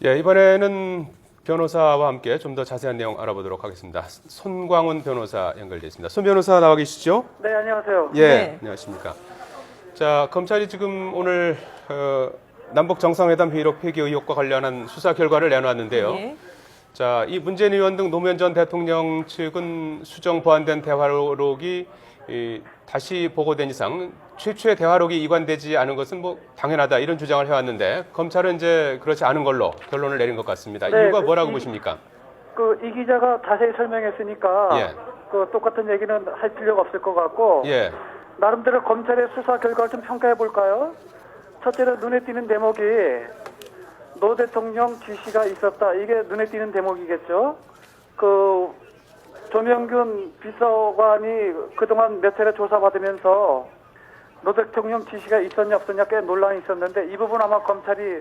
예, 이번에는 변호사와 함께 좀 더 자세한 내용 알아보도록 하겠습니다. 손광훈 변호사 연결되어 있습니다. 손 변호사 나와 계시죠? 네, 안녕하세요. 예, 네. 안녕하십니까. 자, 검찰이 지금 오늘 남북 정상회담 회의록 폐기 의혹과 관련한 수사 결과를 내놓았는데요. 예. 자, 이 문재인 의원 등 노무현 전 대통령 측은 수정 보완된 대화록이 다시 보고된 이상 최초의 대화록이 이관되지 않은 것은 뭐 당연하다 이런 주장을 해왔는데 검찰은 이제 그렇지 않은 걸로 결론을 내린 것 같습니다. 네, 이유가 뭐라고 보십니까? 이 기자가 자세히 설명했으니까 예. 똑같은 얘기는 할 필요가 없을 것 같고 예, 나름대로 검찰의 수사 결과를 좀 평가해 볼까요? 첫째로 눈에 띄는 대목이 노 대통령 지시가 있었다. 이게 눈에 띄는 대목이겠죠. 조명균 비서관이 그동안 몇 차례 조사받으면서 노 대통령 지시가 있었냐 없었냐 꽤 논란이 있었는데 이 부분 아마 검찰이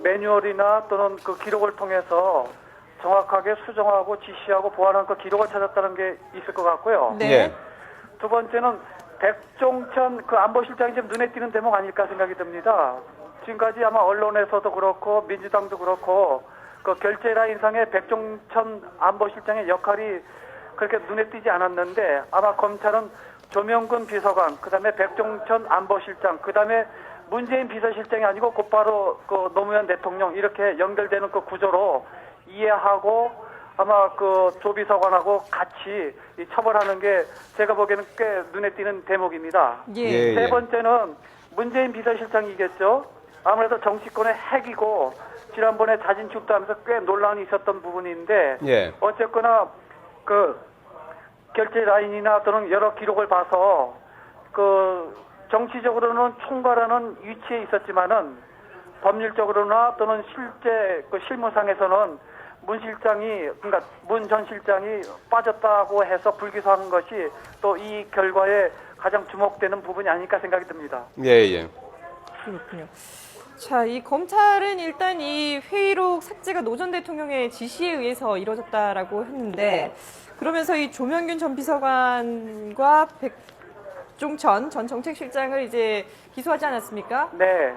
매뉴얼이나 또는 기록을 통해서 정확하게 수정하고 지시하고 보완한 기록을 찾았다는 게 있을 것 같고요. 네. 예, 두 번째는 백종천 안보실장이 좀 눈에 띄는 대목 아닐까 생각이 듭니다. 지금까지 아마 언론에서도 그렇고 민주당도 그렇고 결제 라인상의 백종천 안보실장의 역할이 그렇게 눈에 띄지 않았는데 아마 검찰은 조명근 비서관, 그다음에 백종천 안보실장, 그다음에 문재인 비서실장이 아니고 곧바로 노무현 대통령 이렇게 연결되는 구조로 이해하고 아마 조 비서관하고 같이 처벌하는 게 제가 보기에는 꽤 눈에 띄는 대목입니다. 예. 세 번째는 문재인 비서실장이겠죠. 아무래도 정치권의 핵이고 지난번에 자진 출두하면서 꽤 논란이 있었던 부분인데 예. 어쨌거나 결제 라인이나 또는 여러 기록을 봐서 정치적으로는 총괄하는 위치에 있었지만은 법률적으로나 또는 실제 실무상에서는 문 전 실장이 빠졌다고 해서 불기소한 것이 또 이 결과에 가장 주목되는 부분이 아닐까 생각이 듭니다. 예, 예. 그렇군요. 자, 이 검찰은 일단 이 회의록 삭제가 노 전 대통령의 지시에 의해서 이루어졌다라고 했는데 그러면서 이 조명균 전 비서관과 백종천 전 정책실장을 이제 기소하지 않았습니까? 네.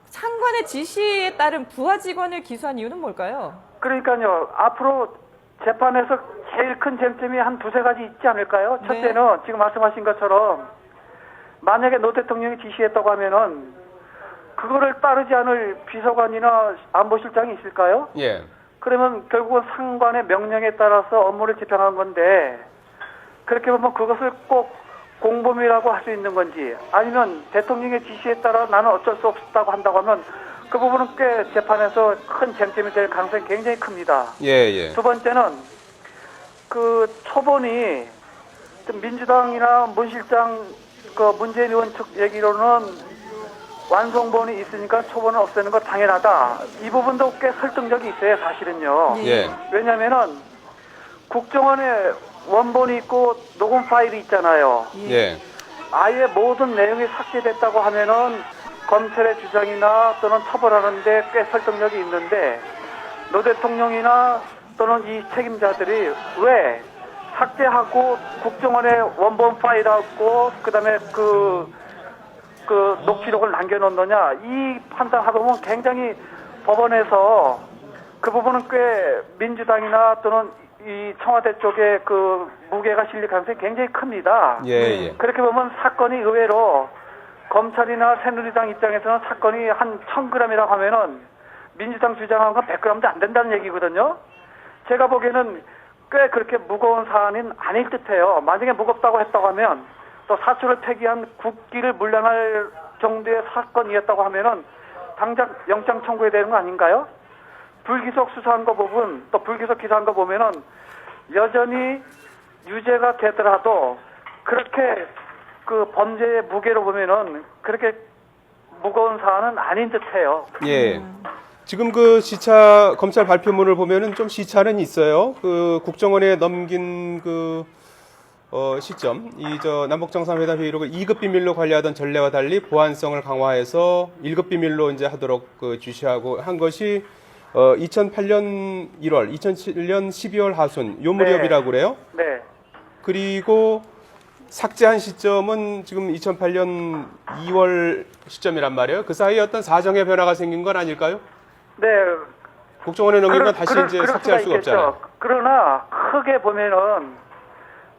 상관의 지시에 따른 부하 직원을 기소한 이유는 뭘까요? 그러니까요. 앞으로 재판에서 제일 큰 쟁점이 한 두세 가지 있지 않을까요? 네. 첫째는 지금 말씀하신 것처럼 만약에 노 대통령이 지시했다고 하면은 그거를 따르지 않을 비서관이나 안보실장이 있을까요? 예. 그러면 결국은 상관의 명령에 따라서 업무를 집행한 건데 그렇게 보면 그것을 꼭 공범이라고 할 수 있는 건지 아니면 대통령의 지시에 따라 나는 어쩔 수 없다고 한다고 하면 그 부분은 꽤 재판에서 큰 쟁점이 될 가능성이 굉장히 큽니다. 예, 예. 두 번째는 초본이 민주당이나 문 실장 문재인 의원 측 얘기로는 완성본이 있으니까 초본을 없애는 거 당연하다. 이 부분도 꽤 설득력이 있어요, 사실은요. 예. 왜냐면은 국정원에 원본이 있고 녹음 파일이 있잖아요. 예. 아예 모든 내용이 삭제됐다고 하면은 검찰의 주장이나 또는 처벌하는데 꽤 설득력이 있는데 노 대통령이나 또는 이 책임자들이 왜 삭제하고 국정원에 원본 파일하고 그다음에 녹취록을 남겨놓느냐 이 판단하다 보면 굉장히 법원에서 그 부분은 꽤 민주당이나 또는 이 청와대 쪽에 무게가 실릴 가능성이 굉장히 큽니다. 예, 예. 그렇게 보면 사건이 의외로 검찰이나 새누리당 입장에서는 사건이 한 1000g이라고 하면은 민주당 주장한 건 100g도 안 된다는 얘기거든요. 제가 보기에는 꽤 그렇게 무거운 사안은 아닐 듯해요. 만약에 무겁다고 했다고 하면 또 사초를 폐기한 국기를 물량할 정도의 사건이었다고 하면은 당장 영장 청구해야 되는 거 아닌가요? 불기소 수사한 거 보면 또 불기소 기소한 거 보면은 여전히 유죄가 되더라도 그렇게 범죄의 무게로 보면은 그렇게 무거운 사안은 아닌 듯해요. 예. 지금 검찰 발표문을 보면은 좀 시차는 있어요. 국정원에 넘긴 시점, 남북 정상회담 회의록을 2급 비밀로 관리하던 전례와 달리 보안성을 강화해서 1급 비밀로 이제 하도록 지시하고 한 것이 2008년 1월, 2007년 12월 하순 요 무렵이라고 그래요. 네. 그리고 삭제한 시점은 지금 2008년 2월 시점이란 말이에요. 그 사이에 어떤 사정의 변화가 생긴 건 아닐까요? 네. 국정원에 넘기면 다시 이제 그럴 삭제할 수가 수가 있겠죠. 없잖아요. 그러나 크게 보면은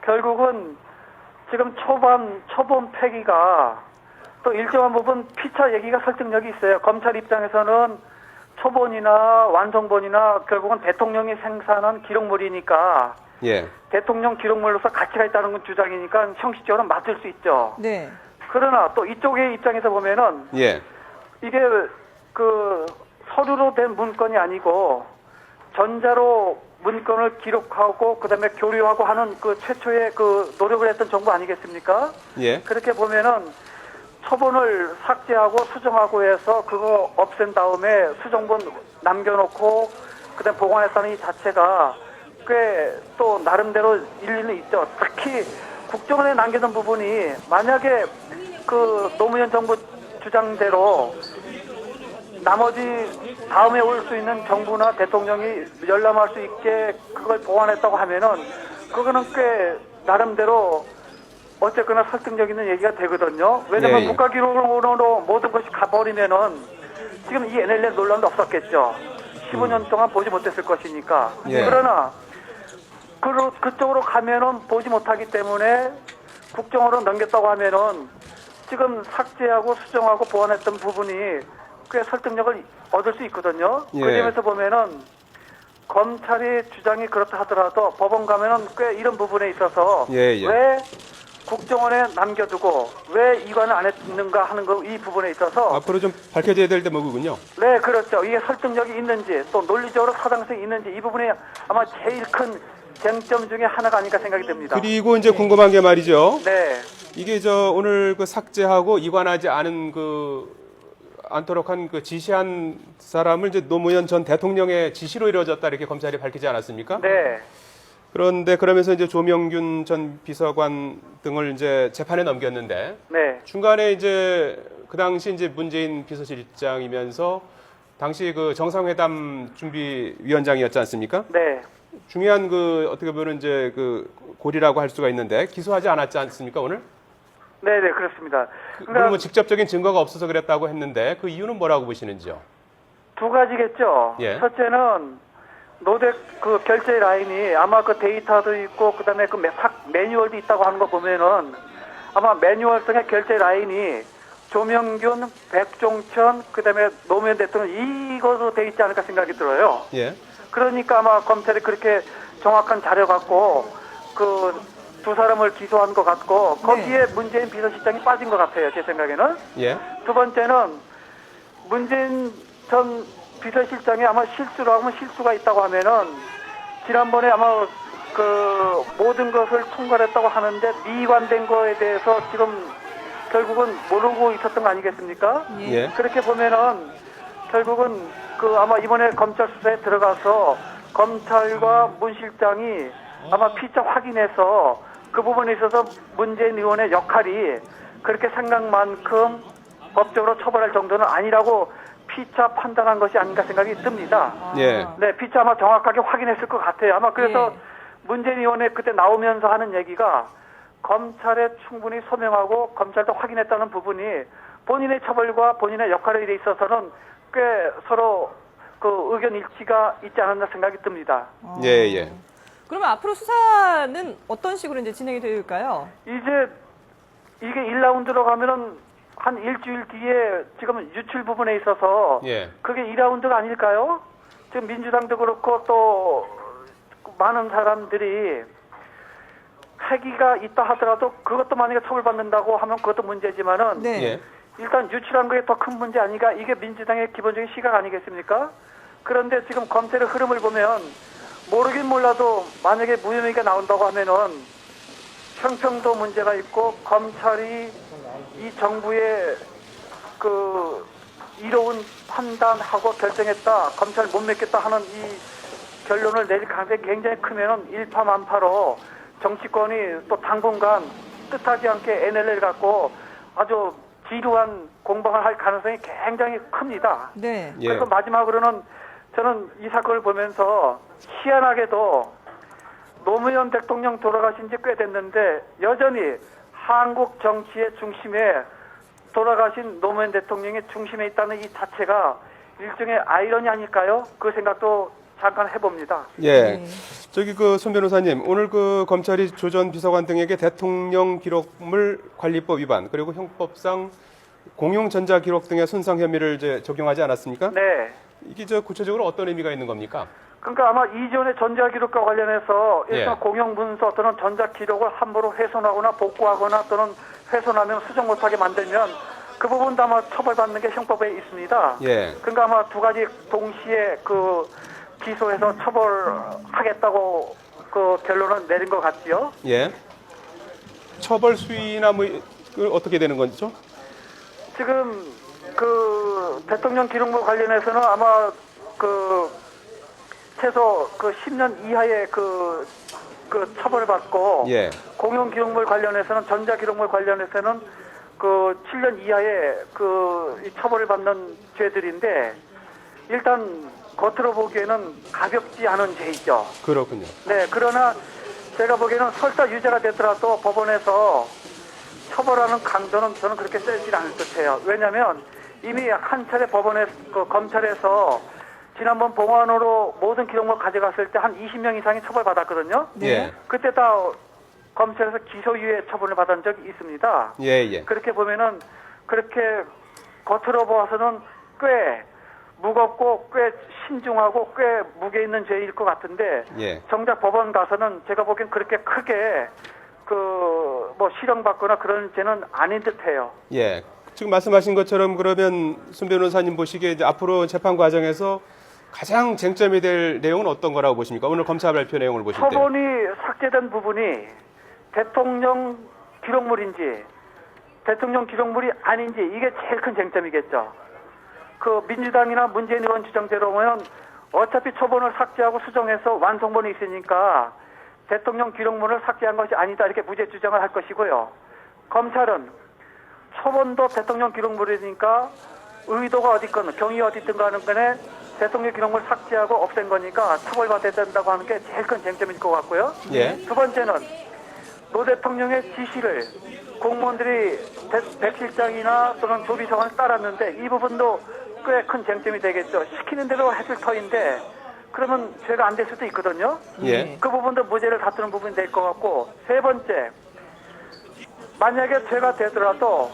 결국은 지금 초범 폐기가 또 일정한 부분 피차 얘기가 설득력이 있어요. 검찰 입장에서는 초본이나 완성본이나 결국은 대통령이 생산한 기록물이니까 예. 대통령 기록물로서 가치가 있다는 건 주장이니까 형식적으로 맡을 수 있죠. 네. 그러나 또 이쪽의 입장에서 보면은 예. 이게 그 서류로 된 문건이 아니고 전자로 문건을 기록하고 그다음에 교류하고 하는 그 최초의 그 노력을 했던 정부 아니겠습니까? 예. 그렇게 보면은 초본을 삭제하고 수정하고 해서 그거 없앤 다음에 수정본 남겨놓고 그다음 보관했다는 이 자체가 꽤 또 나름대로 일리는 있죠. 특히 국정원에 남겨둔 부분이 만약에 그 노무현 정부 주장대로 나머지 다음에 올 수 있는 정부나 대통령이 열람할 수 있게 그걸 보완했다고 하면은 그거는 꽤 나름대로 어쨌거나 설득력 있는 얘기가 되거든요. 왜냐면 예, 예. 국가기록으로 모든 것이 가버리면은 지금 이 NLL 논란도 없었겠죠. 15년 동안 보지 못했을 것이니까. 예. 그러나 그쪽으로 가면은 보지 못하기 때문에 국정원으로 넘겼다고 하면은 지금 삭제하고 수정하고 보완했던 부분이 꽤 설득력을 얻을 수 있거든요. 예. 그 점에서 보면은 검찰의 주장이 그렇다 하더라도 법원 가면은 꽤 이런 부분에 있어서 예, 예. 왜 국정원에 남겨두고 왜 이관을 안 했는가 하는 거 이 부분에 있어서 앞으로 좀 밝혀져야 될 대목이군요. 네 그렇죠. 이게 설득력이 있는지 또 논리적으로 타당성이 있는지 이 부분이 아마 제일 큰 쟁점 중에 하나가 아닐까 생각이 듭니다. 그리고 이제 궁금한 게 말이죠. 네. 이게 오늘 그 삭제하고 이관하지 않은 않도록 한 그 지시한 사람을 이제 노무현 전 대통령의 지시로 이루어졌다 이렇게 검찰이 밝히지 않았습니까? 네. 그런데 그러면서 이제 조명균 전 비서관 등을 이제 재판에 넘겼는데 네. 중간에 이제 그 당시 이제 문재인 비서실장이면서 당시 그 정상회담 준비위원장이었지 않습니까? 네. 중요한 어떻게 보면 이제 고리라고 할 수가 있는데 기소하지 않았지 않습니까 오늘? 네네 그렇습니다. 물론 뭐 직접적인 증거가 없어서 그랬다고 했는데 그 이유는 뭐라고 보시는지요? 두 가지겠죠. 예. 첫째는 노덱 그 결제 라인이 아마 그 데이터도 있고 그다음에 그 매뉴얼도 있다고 하는 거 보면은 아마 매뉴얼성의 결제 라인이 조명균, 백종천 그다음에 노무현 대통령 이것으로 돼 있지 않을까 생각이 들어요. 예. 그러니까 아마 검찰이 그렇게 정확한 자료 갖고 그 두 사람을 기소한 것 같고 거기에 문재인 비서실장이 빠진 것 같아요. 제 생각에는. 예. 두 번째는 문재인 전 비서실장이 아마 실수를 하면 실수가 있다고 하면은 지난번에 아마 그 모든 것을 통과했다고 하는데 미관된 거에 대해서 지금 결국은 모르고 있었던 거 아니겠습니까? 예. 그렇게 보면은 결국은 그 아마 이번에 검찰 수사에 들어가서 검찰과 문 실장이 아마 피차 확인해서 그 부분에 있어서 문재인 의원의 역할이 그렇게 생각만큼 법적으로 처벌할 정도는 아니라고 피차 판단한 것이 아닌가 생각이 듭니다. 예. 네, 피차 아마 정확하게 확인했을 것 같아요. 아마 그래서 예. 문재인 의원의 그때 나오면서 하는 얘기가 검찰에 충분히 소명하고 검찰도 확인했다는 부분이 본인의 처벌과 본인의 역할에 대해 있어서는 꽤 서로 그 의견 일치가 있지 않았나 생각이 듭니다. 예, 예. 그러면 앞으로 수사는 어떤 식으로 이제 진행이 될까요? 이제 이게 1라운드로 가면은 한 일주일 뒤에 지금 유출 부분에 있어서 예. 그게 2라운드가 아닐까요? 지금 민주당도 그렇고 또 많은 사람들이 폐기가 있다 하더라도 그것도 만약에 처벌받는다고 하면 그것도 문제지만은 네. 예. 일단 유출한 거에 더 큰 문제 아니가 이게 민주당의 기본적인 시각 아니겠습니까? 그런데 지금 검찰의 흐름을 보면 모르긴 몰라도 만약에 무혐의가 나온다고 하면은 형평도 문제가 있고 검찰이 이 정부의 그 이로운 판단하고 결정했다 검찰 못 믿겠다 하는 이 결론을 내릴 가능성이 굉장히 크면은 일파만파로 정치권이 또 당분간 뜻하지 않게 NLL 갖고 아주 지루한 공방을 할 가능성이 굉장히 큽니다. 네. 예. 그래서 마지막으로는 저는 이 사건을 보면서 희한하게도 노무현 대통령 돌아가신 지 꽤 됐는데 여전히 한국 정치의 중심에 돌아가신 노무현 대통령의 중심에 있다는 이 자체가 일종의 아이러니 아닐까요? 그 생각도 잠깐 해봅니다. 예. 네. 저기 손 변호사님, 오늘 검찰이 조 전 비서관 등에게 대통령 기록물 관리법 위반 그리고 형법상 공용 전자 기록 등의 손상 혐의를 이제 적용하지 않았습니까? 네. 이게 구체적으로 어떤 의미가 있는 겁니까? 그러니까 아마 이전의 전자기록과 관련해서 일단 예. 공용문서 또는 전자기록을 함부로 훼손하거나 복구하거나 또는 훼손하면 수정 못하게 만들면 그 부분도 아마 처벌받는 게 형법에 있습니다. 예. 그러니까 아마 두 가지 동시에 기소해서 처벌하겠다고 결론을 내린 것 같지요. 예. 처벌 수위나 어떻게 되는 거죠? 지금 대통령 기록물 관련해서는 아마 최소 10년 이하의 처벌을 받고 예. 공용 기록물 관련해서는 전자 기록물 관련해서는 7년 이하의 이 처벌을 받는 죄들인데 일단 겉으로 보기에는 가볍지 않은 죄이죠. 그렇군요. 네, 그러나 제가 보기에는 설사 유죄가 되더라도 법원에서 처벌하는 강도는 저는 그렇게 세지 않을 듯해요. 왜냐하면 이미 한 차례 검찰에서 지난번 봉안으로 모든 기록물 가져갔을 때 한 20명 이상이 처벌받았거든요. 예. 그때 다 검찰에서 기소유예 처분을 받은 적이 있습니다. 예, 예. 그렇게 보면은 그렇게 겉으로 보아서는 꽤 무겁고 꽤 신중하고 꽤 무게 있는 죄일 것 같은데 예. 정작 법원 가서는 제가 보기엔 그렇게 크게 실형받거나 그런 죄는 아닌 듯해요. 예. 지금 말씀하신 것처럼 그러면 손 변호사님 보시기에 이제 앞으로 재판 과정에서 가장 쟁점이 될 내용은 어떤 거라고 보십니까? 오늘 검찰 발표 내용을 보실 때. 처분이 삭제된 부분이 대통령 기록물인지 대통령 기록물이 아닌지 이게 제일 큰 쟁점이겠죠. 민주당이나 문재인 의원 주장대로 보면 어차피 초본을 삭제하고 수정해서 완성본이 있으니까 대통령 기록물을 삭제한 것이 아니다 이렇게 무죄 주장을 할 것이고요. 검찰은 초본도 대통령 기록물이니까 의도가 어디건 경위 어디든 하는 거네 대통령 기록물 삭제하고 없앤 거니까 처벌받아야 된다고 하는 게 제일 큰 쟁점일 것 같고요. 예. 두 번째는 노 대통령의 지시를 공무원들이 백 실장이나 또는 조비서관을 따랐는데 이 부분도 꽤 큰 쟁점이 되겠죠. 시키는 대로 했을 터인데 그러면 죄가 안 될 수도 있거든요. 예. 그 부분도 무죄를 다투는 부분이 될 것 같고 세 번째 만약에 죄가 되더라도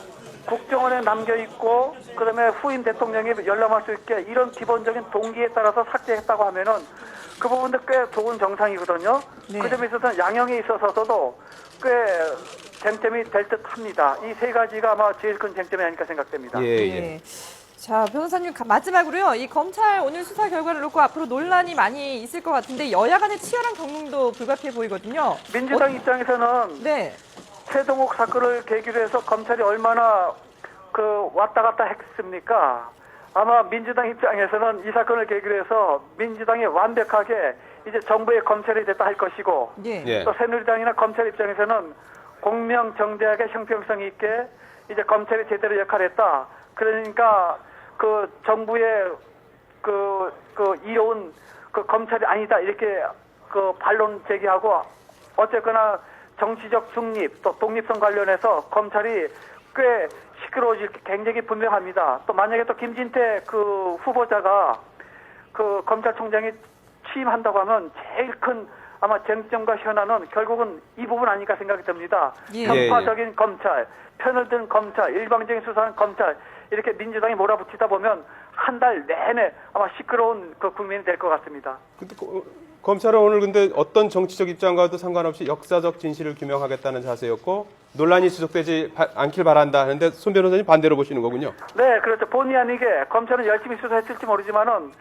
국정원에 남겨있고 그다음에 후임 대통령이 열람할 수 있게 이런 기본적인 동기에 따라서 삭제했다고 하면은 그 부분도 꽤 좋은 정상이거든요. 네. 그 점에 있어서는 양형에 있어서도 꽤 쟁점이 될 듯합니다. 이 세 가지가 아마 제일 큰 쟁점이 아닐까 생각됩니다. 예, 예. 네. 자, 변호사님 마지막으로요. 이 검찰 오늘 수사 결과를 놓고 앞으로 논란이 많이 있을 것 같은데 여야 간의 치열한 경쟁도 불가피해 보이거든요. 민주당 입장에서는 네. 최동욱 사건을 계기로 해서 검찰이 얼마나 왔다 갔다 했습니까? 아마 민주당 입장에서는 이 사건을 계기로 해서 민주당이 완벽하게 이제 정부의 검찰이 됐다 할 것이고 예. 예. 또 새누리당이나 검찰 입장에서는 공명정대하게 형평성 있게 이제 검찰이 제대로 역할을 했다. 그러니까 정부의 이로운 검찰이 아니다 이렇게 반론 제기하고 어쨌거나 정치적 중립 또 독립성 관련해서 검찰이 꽤 시끄러워질 게 굉장히 분명합니다. 또 만약에 또 김진태 후보자가 검찰총장이 취임한다고 하면 제일 큰 아마 쟁점과 현안은 결국은 이 부분 아닐까 생각이 듭니다. 예. 편파적인 검찰, 편을 든 검찰, 일방적인 수사하는 검찰 이렇게 민주당이 몰아붙이다 보면 한 달 내내 아마 시끄러운 국민이 될 것 같습니다. 근데 검찰은 오늘 근데 어떤 정치적 입장과도 상관없이 역사적 진실을 규명하겠다는 자세였고 논란이 지속되지 않길 바란다 하는데 손 변호사님 반대로 보시는 거군요. 네, 그렇죠. 본의 아니게 검찰은 열심히 수사했을지 모르지만은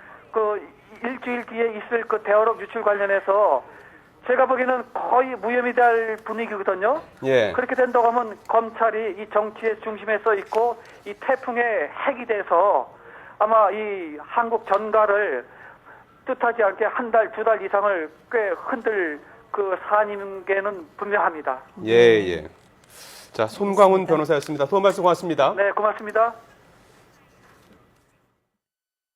일주일 뒤에 있을 대화록 유출 관련해서 제가 보기에는 거의 무혐의 될 분위기거든요. 예. 그렇게 된다고 하면 검찰이 이 정치의 중심에 서 있고 이 태풍의 핵이 돼서 아마 이 한국 전가를 뜻하지 않게 한 달, 두 달 이상을 꽤 흔들 사안인 게는 분명합니다. 예, 예. 자, 손광훈 변호사였습니다. 도움 말씀 고맙습니다. 네, 고맙습니다.